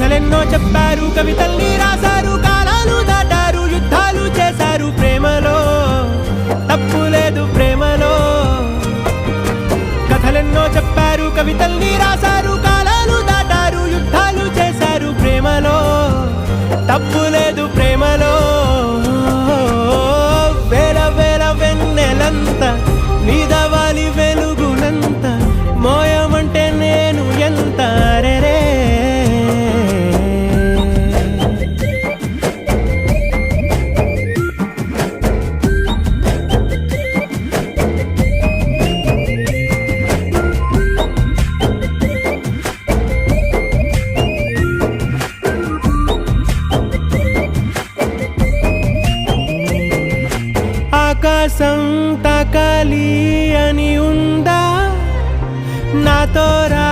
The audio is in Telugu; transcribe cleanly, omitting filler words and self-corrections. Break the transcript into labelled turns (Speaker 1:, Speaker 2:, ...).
Speaker 1: కథలెన్నో చెప్పారు, కవితల్ని రాశారు, కాలాలు దాటారు, యుద్ధాలు చేశారు ప్రేమలో, తప్పు లేదు ప్రేమలో. కథలెన్నో చెప్పారు, కవితల్ని రాశారు, కాలాలు దాటారు, యుద్ధాలు చేశారు ప్రేమలో, తప్పు లేదు ప్రేమలో. వేల వేల వెన్నెలంత నీదవాలి వెలుగునంత, మోయమంటే నేను ఎంత రే. ఆకాశం తాకాలి అని ఉందా, నాతో రా